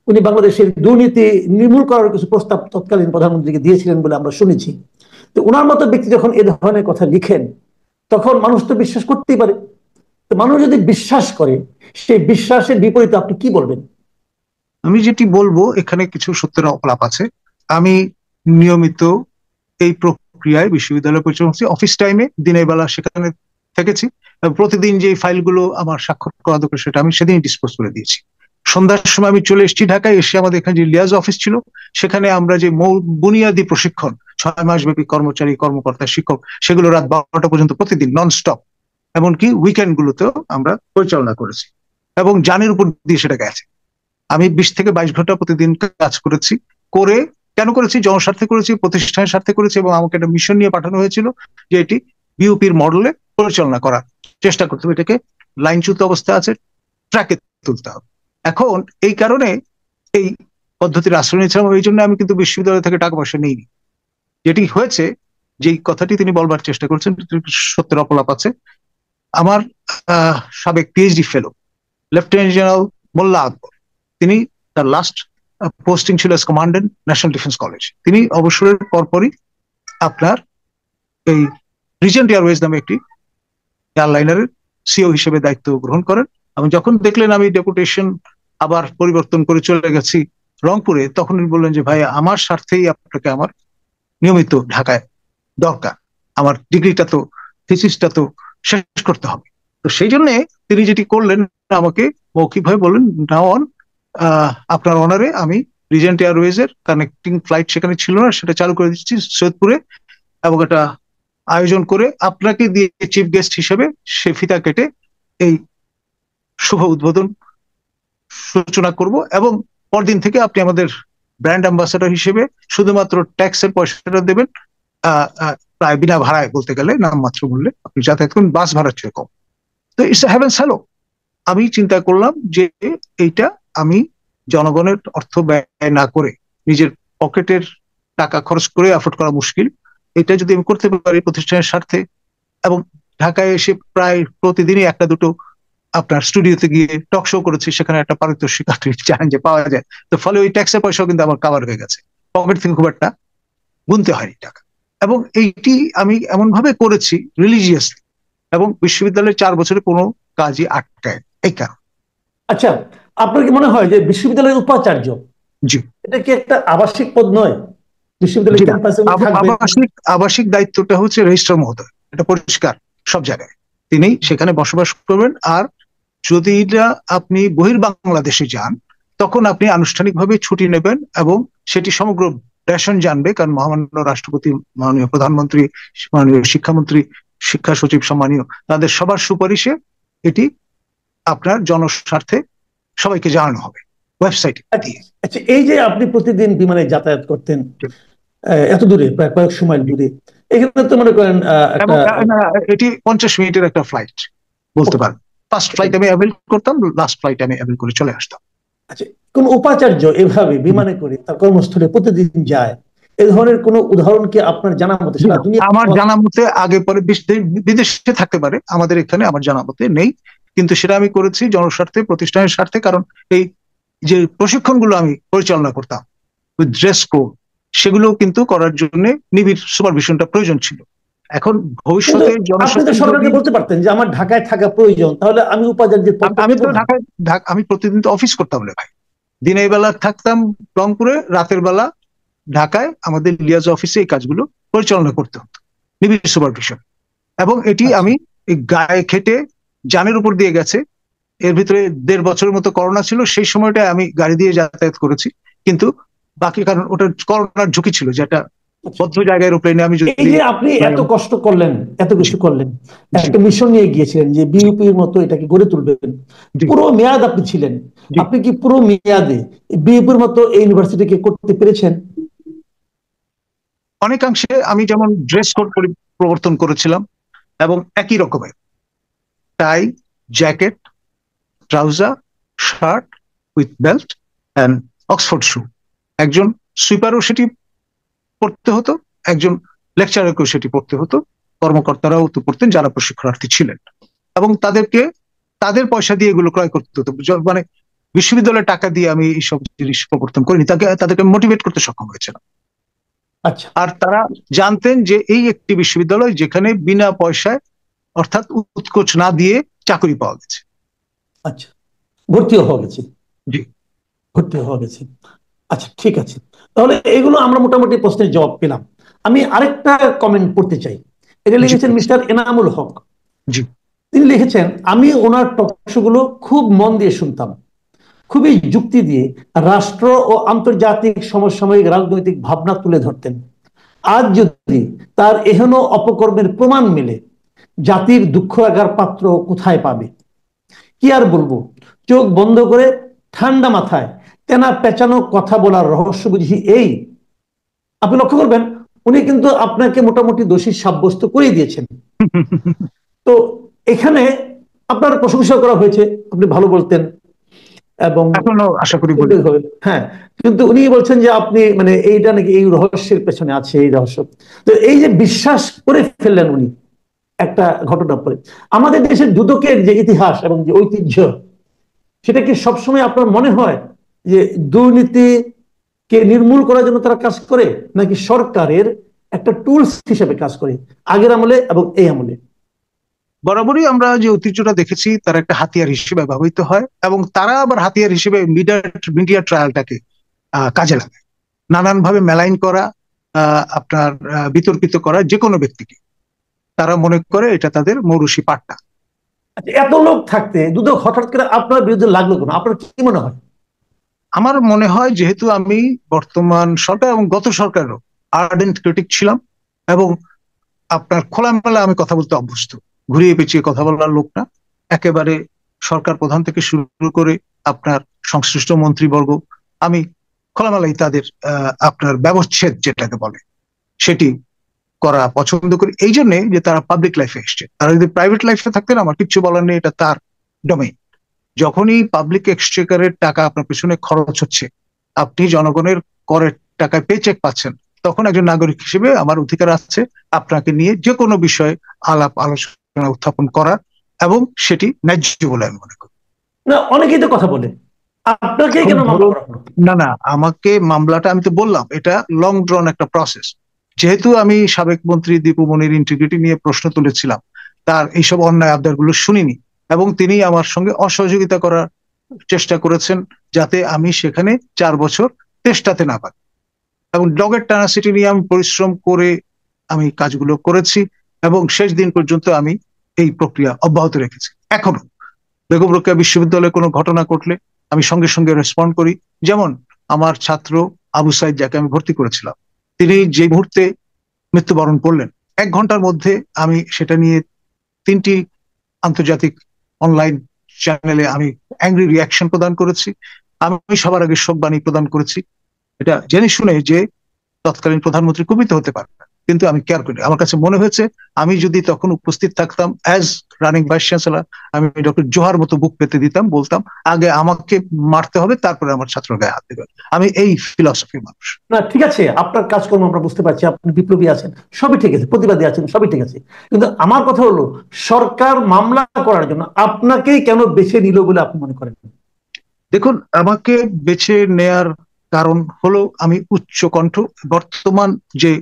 উনি বাংলাদেশের দুর্নীতি নির্মূল করার কিছু প্রস্তাব তৎকালীন প্রধানমন্ত্রীকে দিয়েছিলেন বলে আমরা শুনেছি। তো ওনার মতো ব্যক্তি যখন এ ধরনের কথা লিখেন, তখন মানুষ তো বিশ্বাস করতেই পারে। তো মানুষ যদি বিশ্বাস করে, সেই বিশ্বাসের বিপরীতে আপনি কি বলবেন? আমি যেটি বলবো, এখানে কিছু সত্যের অপলাপ আছে। আমি নিয়মিত এই প্রক্রিয়ায় বিশ্ববিদ্যালয় পরিচালনা করছি। অফিস টাইমে দিনের বেলা সেখানে থেকেছি। প্রতিদিন যে ফাইলগুলো আমার স্বাক্ষর করা দরকার সেটা আমি সেদিনই ডিসপোজ করে দিয়েছি। সন্ধ্যার সময় আমি চলে এসেছি ঢাকায়, এসে আমাদের এখানে যে লিয়াজ অফিস ছিল সেখানে আমরা যে বুনিয়াদী প্রশিক্ষণ 6 মাস ব্যাপী কর্মচারী কর্মকর্তা শিক্ষক, সেগুলো রাত 12টা পর্যন্ত প্রতিদিন নন স্টপ, এমনকি উইকেন্ড গুলোতেও আমরা পরিচালনা করেছি এবং জানের উপর দিয়ে সেটা গেছে। আমি 20 থেকে 22 ঘন্টা প্রতিদিন কাজ করেছি। করে কেন করেছি? জনস্বার্থে করেছি, প্রতিষ্ঠানের স্বার্থে করেছি, এবং আমাকে একটা মিশন নিয়ে পাঠানো হয়েছিল যে এটি বিউপির মডেলে পরিচালনা করার চেষ্টা করতে হবে, এটাকে লাইনচ্যুত অবস্থা আছে, ট্র্যাকে তুলতে হবে। এখন এই কারণে এই পদ্ধতির আশ্রয় নিয়েছিলাম, এই জন্য আমি কিন্তু বিশ্ববিদ্যালয় থেকে টাকা পয়সা নিইনি। যেটি হয়েছে, যেই কথাটি তিনি বলবার চেষ্টা করছেন সত্যের অপলাপ আছে। আমার সাবেক পিএইচডি ফেলো লেফটেন্যান্ট জেনারেল মোল্লা আকবর, তিনি তার লাস্ট পোস্টিং ছিল S commandant national defence college. তিনি অবসরের পরপরই আপনার এই রিজেন্ট এয়ারওয়েজ নামে একটি এয়ারলাইনারের সিও হিসেবে দায়িত্ব গ্রহণ করেন। এবং যখন দেখলেন আমি ডেপুটেশন আবার পরিবর্তন করে চলে গেছি রংপুরে, তখন উনি বললেন যে ভাই, আমার স্বার্থেই আপনাকে আমার নিয়মিত ঢাকায় দরকার, আমার ডিগ্রিটা তো থিসিসটা তো শেষ করতে হবে। তো সেই জন্য তিনি যেটি করলেন, আমাকে মৌখিকভাবে বললেন, নাও অন আপনার অনারে আমি রিজেন্ট এয়ারওয়েজ এর কানেক্টিং ফ্লাইট সেখানে ছিল না, সেটা চালু করে দিচ্ছি সৈয়দপুরে, এবং এটা আয়োজন করে আপনাকে দিয়ে চিফ গেস্ট হিসেবে সে ফিতা কেটে এই শুভ উদ্বোধন সূচনা করব, এবং পরদিন থেকে আপনি আমাদের ব্র্যান্ড অ্যাম্বাসাডর হিসেবে শুধুমাত্র ট্যাক্সের পয়সাটা দেবেন, প্রায় বিনা ভাড়ায় বলতে গেলে নামমাত্র মূল্যে আপনি যাতায়াত করুন, বাস ভাড়ার চেয়ে কম। তো ইটস হ্যাভেন্স হ্যালো। আমি চিন্তা করলাম যে এইটা আমি জনগণের অর্থ ব্যয় না করে, নিজের পকেটের টাকা খরচ করে অ্যাফোর্ড করা মুশকিল, এটা যদি আমি করতে পারি প্রতিষ্ঠানের স্বার্থে, এবং ঢাকায় এসে প্রায় প্রতিদিনই একটা দুটো আপনার স্টুডিওতে গিয়ে টক শো করেছি, সেখানে একটা পারিতোষিক জানেন যে পাওয়া যায়, তো ফলে ওই ট্যাক্সের পয়সাও কিন্তু আমার কাভার হয়ে গেছে, পকেট থেকে খুব একটা গুনতে হয়নি টাকা। এবং এইটি আমি এমন ভাবে করেছি রিলিজিয়াসলি, এবং বিশ্ববিদ্যালয়ের 4 বছরে কোনো কাজই আটকায় এই কারণ। আচ্ছা, আপনার কি মনে হয় যে বিশ্ববিদ্যালয়ের উপাচার্য, জি, এটা কি একটা আবাসিক পদ নয়? বিশ্ববিদ্যালয়ের ক্যাম্পাসে থাকবে। আবাসিক দায়িত্বটা হচ্ছে রেজিস্ট্রার মহোদয়, এটা পরিষ্কার সব জায়গায়, তিনি সেখানে বসবাস করবেন। আর যদি আপনি বাংলাদেশে যান, তখন আপনি আনুষ্ঠানিকভাবে ছুটি নেবেন, এবং সেটি সমগ্র দেশন জানবে, কারণ মহামান্য রাষ্ট্রপতি, মাননীয় প্রধানমন্ত্রী, মাননীয় শিক্ষামন্ত্রী, শিক্ষা সচিব সম্মানীয়, তাদের সবার সুপারিশে এটি আপনার জনস্বার্থে সবাইকে জানানো হবে ওয়েবসাইটে দিয়ে। আচ্ছা, এই যে আপনি প্রতিদিন বিমানে যাতায়াত করতেন এত দূরে, প্রায় কয়েকশো মাইল দূরে, এখানে তো মনে করেন এটি 50 মিনিটের একটা ফ্লাইট বলতে পারেন। ফার্স্ট ফ্লাইট আমি অ্যাভেল করতাম, লাস্ট ফ্লাইট আমি অ্যাভেল করে চলে আসতাম। আচ্ছা, কোন উপাচার্য এভাবে বিমানে করে তার কর্মস্থলে প্রতিদিন যায়, এই ধরনের কোন উদাহরণ কি আপনার জানা মতে? আমার জানা মতে আগে পরে বিদেশে থাকতে পারে, আমাদের এখানে আমার জানা মতে নেই, কিন্তু সেটা আমি করেছি জনস্বার্থে, প্রতিষ্ঠানের স্বার্থে। কারণ এই যে প্রশিক্ষণগুলো আমি পরিচালনা করতাম উইথ ড্রেস কোড, সেগুলো কিন্তু করার জন্য নিবিড় সুপারভিশনটা প্রয়োজন ছিল। এখন ভবিষ্যতে আপনি তো সরকারকে বলতে পারতেন যে আমার ঢাকায় থাকা প্রয়োজন, তাহলে আমি উপাচার্যের আমি তো আমি প্রতিদিন তো অফিস করতাম রে ভাই, দিনের বেলা থাকতাম রংপুরে, রাতের বেলা ঢাকায় আমাদের লিয়াজ অফিসে এই কাজগুলো পরিচালনা করতে হতো নিবিড় সুপারভিশন। এবং এটি আমি গায়ে খেটে জানের উপর দিয়ে গেছে। এর ভিতরে 1.5 বছরের মতো করোনা ছিল, সেই সময়টা আমি গাড়ি দিয়ে যাতায়াত করেছি, কিন্তু বাকি কারণ ওটা করোনার ঝুঁকি ছিল, যেটা বদ্ধ জায়গায় এরোপ্লেনে আমি যদি। এই যে আপনি এত কষ্ট করলেন, এত কিছু করলেন, একটা মিশন নিয়ে গিয়েছিলেন যে বিউপির মতো এটাকে গড়ে তুলবেন, পুরো মেয়াদ আপনি ছিলেন, আপনি কি পুরো মেয়াদে বিউপির মতো এই ইউনিভার্সিটিকে করতে পেরেছেন? অনেকাংশে। আমি যেমন ড্রেস কোড প্রবর্তন করেছিলাম, এবং একই রকমের tie, jacket, trouser, shirt with belt and Oxford shoe. একজন সুইপারও সেটি পড়তে হতো, একজন লেকচারারকেও সেটি পড়তে হতো, কর্মকর্তারাও তো পড়তেন যারা প্রশিক্ষণার্থী ছিলেন, এবং তাদেরকে তাদের পয়সা দিয়ে এগুলো ক্রয় করতে হতো। মানে বিশ্ববিদ্যালয়ের টাকা দিয়ে আমি এইসব জিনিস প্রবর্তন করিনি, তাদেরকে মোটিভেট করতে সক্ষম হয়েছিলাম। আচ্ছা, আর তারা জানতেন যে এই একটি বিশ্ববিদ্যালয় যেখানে বিনা পয়সায়, অর্থাৎ উৎকোচ না দিয়ে চাকরি পাওয়া গেছে। আচ্ছা, ভর্তিও হয়ে গেছে। জি, ভর্তি হয়ে গেছে। আচ্ছা, ঠিক আছে, তাহলে এগুলো আমরা মোটামুটি প্রশ্নের জবাব পেলাম। আমি আরেকটা কমেন্ট পড়তে চাই। এটা লিখেছেন মিস্টার এনামুল হক। জি। তিনি লিখেছেন, আমি ওনার টকশোগুলো খুব মন দিয়ে শুনতাম, খুবই যুক্তি দিয়ে রাষ্ট্র ও আন্তর্জাতিক সমসাময়িক রাজনৈতিক ভাবনা তুলে ধরতেন। আজ যদি তার এহেন অপকর্মের প্রমাণ মেলে, জাতির দুঃখ রাখার পাত্র কোথায় পাবে? কি আর বলবো, চোখ বন্ধ করে ঠান্ডা মাথায় তেনা পেঁচানো কথা বলার রহস্য বুঝি এই। আপনি লক্ষ্য করবেন, উনি কিন্তু আপনাকে মোটামুটি দোষী সাব্যস্ত করে দিয়েছেন। তো এখানে আপনার প্রশংসা করা হয়েছে, আপনি ভালো বলতেন এবং এখনো আশা করি বলি। হ্যাঁ, কিন্তু উনি বলছেন যে আপনি মানে এইটা নাকি এই রহস্যের পেছনে আছে, এই রহস্য। তো এই যে বিশ্বাস করে ফেললেন উনি একটা ঘটনা পরে, আমাদের দেশের দুদকের যে ইতিহাস এবং যে ঐতিহ্য, সেটা কি সবসময় আপনার মনে হয় যে দুর্নীতিকে নির্মূল করার জন্য তারা কাজ করে, নাকি সরকারের একটা টুলস হিসেবে কাজ করে আগের আমলে এবং এই আমলে? বরাবরই আমরা যে ঐতিহ্যটা দেখেছি তার একটা হাতিয়ার হিসেবে ব্যবহৃত হয়, এবং তারা আবার হাতিয়ার হিসেবে মিডিয়া ট্রায়ালটাকে কাজে লাগায় নানানভাবে মেলাইন করা, আপনার বিতর্কিত করা যে কোনো ব্যক্তিকে। তারা মনে করে এটা তাদের মৌরুষি পাট্টা। এত লোক থাকতে দুদক হঠাৎ করে আপনার বিরুদ্ধে লাগলো কেন, আপনার কি মনে হয়? আমার মনে হয় যেহেতু আমি বর্তমান সরকার এবং গত সরকারেরও আর্ডেন্ট ক্রিটিক ছিলাম, এবং আপনার খোলামেলা আমি কথা বলতে অভ্যস্ত, ঘুরিয়ে পেঁচিয়ে কথা বলার লোক না। একেবারে সরকার প্রধান থেকে শুরু করে আপনার সংশ্লিষ্ট মন্ত্রীবর্গ, আমি খোলামেলাই তাদের আপনার ব্যবচ্ছেদ যেটাকে বলে সেটি করা পছন্দ করি। এই জন্যে যে তারা পাবলিক লাইফে এসছে। তারা যদি প্রাইভেট লাইফে থাকতেন আমার কিচ্ছু বলার নেই, এটা তার ডোমেইন। যখনই পাবলিক এক্সচেকারের টাকা আপনার পেছনে খরচ হচ্ছে, আপনি জনগণের করের টাকায় পেচেক পাচ্ছেন, তখন একজন নাগরিক হিসেবে আমার অধিকার আছে আপনাকে নিয়ে যে কোনো বিষয়ে আলাপ আলোচনা উত্থাপন করা, এবং সেটি ন্যায্য বলে আমি মনে করি। না, অনেকেই তো কথা বলে, আপনাকে কেন মামলা করা হলো? না, আমাকে মামলাটা, আমি তো বললাম এটা লং ড্রন একটা প্রসেস। যেহেতু আমি সাবেক মন্ত্রী দীপু মনির ইন্টিগ্রিটি নিয়ে প্রশ্ন তুলেছিলাম, তার এইসব অন্যায় আবদারগুলো শুনিনি, এবং তিনি আমার সঙ্গে অসহযোগিতা করার চেষ্টা করেছেন যাতে আমি সেখানে 4 বছর তেষ্টাতে না পারি। এবং ডগের টেনাসিটি নিয়ে আমি পরিশ্রম করে আমি কাজগুলো করেছি, এবং শেষ দিন পর্যন্ত আমি এই প্রক্রিয়া অব্যাহত রেখেছি। এখনো বেগম রোকেয়া বিশ্ববিদ্যালয়ে কোনো ঘটনা ঘটলে আমি সঙ্গে সঙ্গে রেসপন্ড করি। যেমন আমার ছাত্র আবু সাইদ, যাকে আমি ভর্তি করেছিলাম, তিনি যে মুহূর্তে মৃত্যুবরণ করলেন, 1 ঘন্টার মধ্যে আমি সেটা নিয়ে 3টি আন্তর্জাতিক অনলাইন চ্যানেলে আমি অ্যাংরি রিয়াকশন প্রদান করেছি। আমি সবার আগে শোকবাণী প্রদান করেছি, এটা জেনে শুনে যে তৎকালীন প্রধানমন্ত্রী কুপিত হতে পারে, কিন্তু আমি কেয়ার করি। আমার কাছে মনে হয়েছে আমি যদি তখন উপস্থিত থাকতাম অ্যাজ রানিং ভাইস চ্যান্সেলর, আমি ডক্টর জোহার মতো বুক পেতে দিতাম, বলতাম আগে আমাকে মারতে হবে, তারপরে আমার ছাত্র গায়ে হাত দেবে। আমি এই ফিলসফির মানুষ। না, ঠিক আছে, আপনার কাজকর্ম আমরা বুঝতে পারছি, আপনি বিপ্লবী আছেন, সবই ঠিক আছে, প্রতিবাদী আছেন, সবই ঠিক আছে, কিন্তু আমার কথা হলো সরকার মামলা করার জন্য আপনাকেই কেন বেছে নিল বলে আপনি মনে করেন? দেখুন, আমাকে বেছে নেয়ার কারণ হলো আমি উচ্চ কণ্ঠ। বর্তমান যে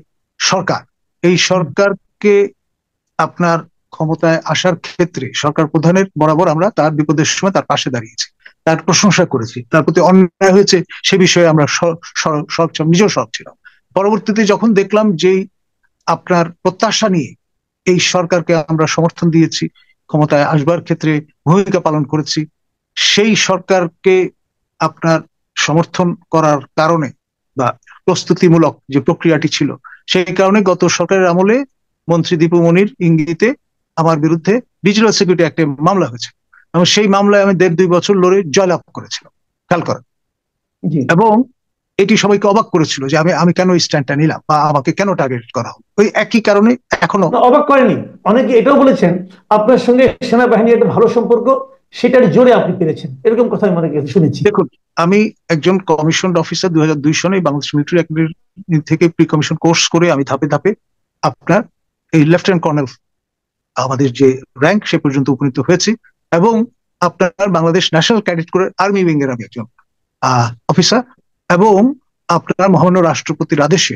সরকার, এই সরকারকে আপনার ক্ষমতায় আসার ক্ষেত্রে সরকার প্রধানের বরাবর আমরা তার বিপদের সময় তার পাশে দাঁড়িয়েছি, তার প্রশংসা করেছি, তার প্রতি অন্যায় হয়েছে সে বিষয়ে আমরা নিজেও সরব ছিলাম। পরবর্তীতে যখন দেখলাম যে আপনার প্রত্যাশা নিয়ে এই সরকারকে আমরা সমর্থন দিয়েছি, ক্ষমতায় আসবার ক্ষেত্রে ভূমিকা পালন করেছি, সেই সরকারকে আপনার সমর্থন করার কারণে বা প্রস্তুতিমূলক যে প্রক্রিয়াটি ছিল, সেই কারণে গত সরকারের আমলে মন্ত্রী দীপু মনির ইঙ্গিতে আমার বিরুদ্ধে ডিজিটাল সিকিউরিটি অ্যাক্টে মামলা হয়েছে, এবং সেই মামলায় আমি 1.5-2 বছর লড়ে জয়লাভ করেছিলাম, খেয়াল করেন। এবং এটি সবাইকে অবাক করেছিল যে আমি কেন এই স্ট্যান্ডটা নিলাম বা আমাকে কেন টার্গেট করা হলো। ওই একই কারণে এখনো অবাক করেনি, অনেকে এটাও বলেছেন আপনার সঙ্গে সেনাবাহিনীর একটা ভালো সম্পর্ক, সেটার জোরে আপনি পেরেছেন, এরকম কথা আমি অনেক শুনেছি। দেখুন, আমি একজন কমিশন অফিসার 2002 সনে বাংলাদেশ মিলিটারি একাডেমি থেকে প্রি কমিশন কোর্স করে আমি ধাপে ধাপে আপনার এই লেফটেন্যান্ট কর্নেল আমাদের যে র্যাঙ্ক সে পর্যন্ত উপনীত হয়েছি, এবং আপনার বাংলাদেশ ন্যাশনাল ক্যাডেট করে আর্মি উইং এর আমি একজন অফিসার, এবং আপনার মহামান্য রাষ্ট্রপতির আদেশে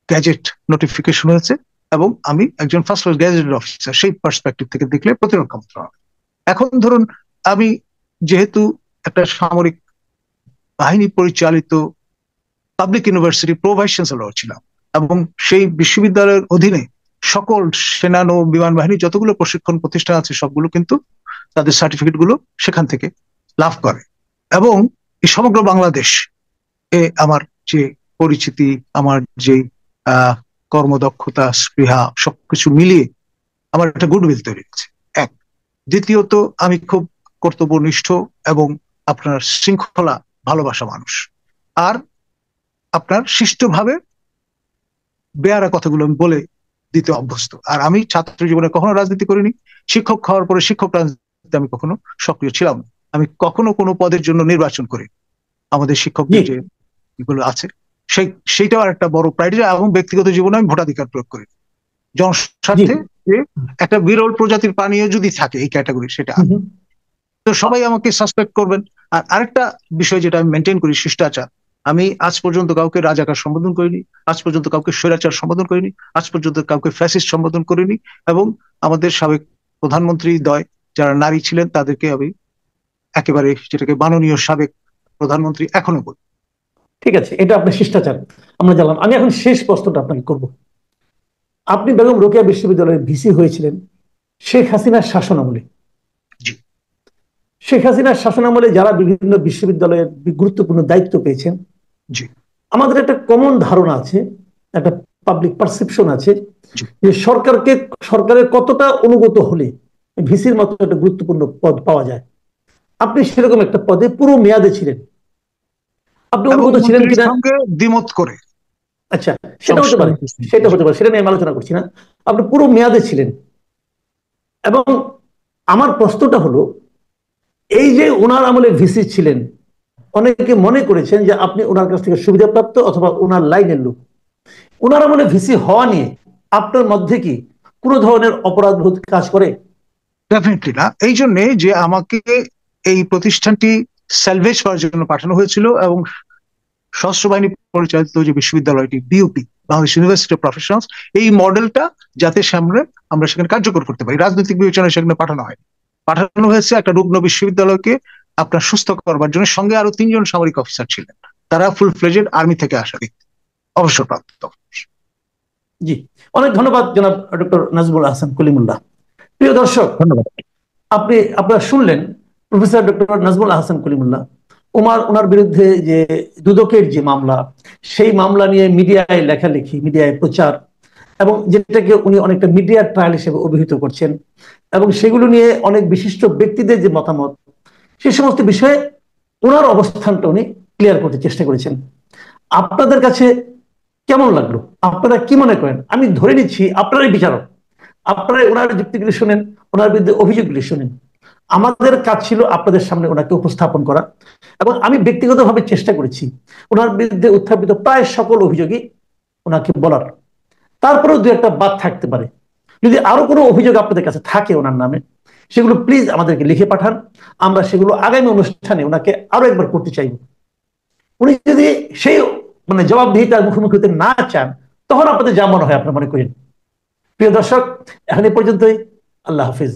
গ্যাজেট নোটিফিকেশন হয়েছে, এবং আমি একজন ফার্স্ট ক্লাস গ্যাজেটেড অফিসার। সেই পার্সপেক্টিভ থেকে দেখলে প্রতিরক্ষা মন্ত্রণালয়। এখন ধরুন, আমি যেহেতু একটা সামরিক বাহিনী পরিচালিত public university pro vice chancellor ছিলাম, এবং সেই বিশ্ববিদ্যালয়ের অধীনে সকল সেনা নৌ বিমান বাহিনী যতগুলো প্রশিক্ষণ প্রতিষ্ঠান আছে সবগুলো কিন্তু তাদের সার্টিফিকেট গুলো সেখান থেকে লাভ করে। এবং এই সমগ্র বাংলাদেশ আমার যে পরিচিতি, আমার যে কর্মদক্ষতা, স্পৃহা সবকিছু মিলিয়ে আমার একটা গুডউইল তৈরি হয়েছে। এক, দ্বিতীয়ত আমি খুব কর্তব্যনিষ্ঠ এবং আপনার শৃঙ্খলা ভালোবাসা মানুষ, আর আপনার শিষ্টভাবে বেয়ারা কথাগুলো আমি বলে দিতে অভ্যস্ত। আর আমি ছাত্র জীবনে কখনো রাজনীতি করিনি, শিক্ষক হওয়ার পরে শিক্ষক রাজনীতিতে আমি কখনো সক্রিয় ছিলাম না। আমি কখনো কোনো পদের জন্য নির্বাচন করি, আমাদের শিক্ষকদের যে এগুলো আছে সেইটাও একটা বড় প্রাইড। এবং ব্যক্তিগত জীবনে আমি ভোটাধিকার প্রয়োগ করি জনস্বার্থে, যে একটা বিরল প্রজাতির পানীয় যদি থাকে এই ক্যাটাগরি সেটা। তো সবাই আমাকে সাসপেক্ট করবেন। আর আরেকটা বিষয় যেটা আমি মেনটেন করি, শিষ্টাচার। আমি আজ পর্যন্ত কাউকে রাজাকার সম্বোধন করিনি, আজ পর্যন্ত কাউকে স্বৈরাচার সম্বোধন করিনি, আজ পর্যন্ত কাউকে ফ্যাসিস্ট সম্বোধন করিনি। এবং আমাদের সাবেক প্রধানমন্ত্রী দ্বয় যারা নারী ছিলেন তাদেরকে আমি একেবারে যেটাকে মাননীয় সাবেক প্রধানমন্ত্রী এখনো বলি। ঠিক আছে, এটা আপনার শিষ্টাচার আমরা জানলাম। আমি এখন শেষ প্রশ্নটা আপনাকে করব। আপনি বেগম রোকেয়া বিশ্ববিদ্যালয়ের ভিসি হয়েছিলেন শেখ হাসিনার শাসনামলে। শেখ হাসিনার শাসনামলে যারা বিভিন্ন বিশ্ববিদ্যালয়ের গুরুত্বপূর্ণ দায়িত্ব পেয়েছেন, আমাদের একটা কমন ধারণা আছে, একটা পাবলিক পারসেপশন আছে যে সরকারের কতটা অনুগত হলে ভিসির মতো একটা গুরুত্বপূর্ণ পদ পাওয়া যায়। আপনি সেরকম একটা পদে পুরো মেয়াদে ছিলেন, আপনি অনুগত ছিলেন কিনা দ্বিমত করে। আচ্ছা, সেটা হতে পারে, সেটা নিয়ে আমি আলোচনা করছি না। আপনি পুরো মেয়াদে ছিলেন। এবং আমার প্রশ্নটা হলো, এই যে ওনার আমলে ভিসি ছিলেন, অনেকে মনে করেছেন যে আপনি ওনার কাছ থেকে সুবিধাপ্রাপ্ত অথবা ওনার লাইনের লোক। ওনার আমলে ভিসি হওয়া নিয়ে আপনার মধ্যে কি কোনো ধরনের অপরাধবোধ কাজ করে? ডেফিনেটলি না। এই জন্যে যে আমাকে এই প্রতিষ্ঠানটি স্যালভেজ করার জন্য পাঠানো হয়েছিল, এবং সশস্ত্র বাহিনী পরিচালিত যে বিশ্ববিদ্যালয়টি BUP, Bangladesh university of professionals, এই মডেলটা যাতে সামনে আমরা সেখানে কার্যকর করতে পারি, রাজনৈতিক বিবেচনায় সেখানে পাঠানো হয়। পাঠানো হয়েছে একটা রুগ্ন বিশ্ববিদ্যালয়কে আপনার সুস্থ করবার জন্য। সঙ্গে আরো 3 জন সামরিক অফিসার ছিলেন, তারা ফুল ফ্লেজেড আর্মি থেকে আসা ব্যক্তি, অবসরপ্রাপ্ত। জি, অনেক ধন্যবাদ জনাব ডক্টর নাজমুল হাসান কলিমুল্লাহ। প্রিয় দর্শক, ধন্যবাদ। আপনারা শুনলেন প্রফেসর ডক্টর নাজমুল হাসান কলিমুল্লাহ। ওনার বিরুদ্ধে যে দুদকের যে মামলা, সেই মামলা নিয়ে মিডিয়ায় লেখালেখি, মিডিয়ায় প্রচার, এবং যেটাকে উনি অনেকটা মিডিয়া ট্রায়াল হিসেবে অভিহিত করছেন, এবং সেগুলো নিয়ে অনেক বিশিষ্ট ব্যক্তিদের যে মতামত, সে সমস্ত বিষয়ে ওনার অবস্থানটা উনি ক্লিয়ার করতে চেষ্টা করেছেন। আপনাদের কাছে কেমন লাগলো? আপনারা কি মনে করেন? আমি ধরে নিচ্ছি আপনারাই বিচারক, আপনারা ওনার যুক্তিগুলি শোনেন, ওনার বিরুদ্ধে অভিযোগগুলি শোনেন। আমাদের কাজ ছিল আপনাদের সামনে ওনাকে উপস্থাপন করা, এবং আমি ব্যক্তিগতভাবে চেষ্টা করেছি ওনার বিরুদ্ধে উত্থাপিত প্রায় সকল অভিযোগই ওনাকে বলার। তারপরেও দু একটা বাদ থাকতে পারে। যদি আরো কোনো অভিযোগ আপনাদের কাছে থাকে ওনার নামে, সেগুলো প্লিজ আমাদেরকে লিখে পাঠান। আমরা সেগুলো আগামী অনুষ্ঠানে ওনাকে আরো একবার করতে চাইব। উনি যদি সেই জবাবদিহিতার মুখোমুখি হতে না চান, তখন আপনাদের যা মনে হয় আপনারা মনে করেন। প্রিয় দর্শক, এখন এই পর্যন্তই। আল্লাহ হাফিজ।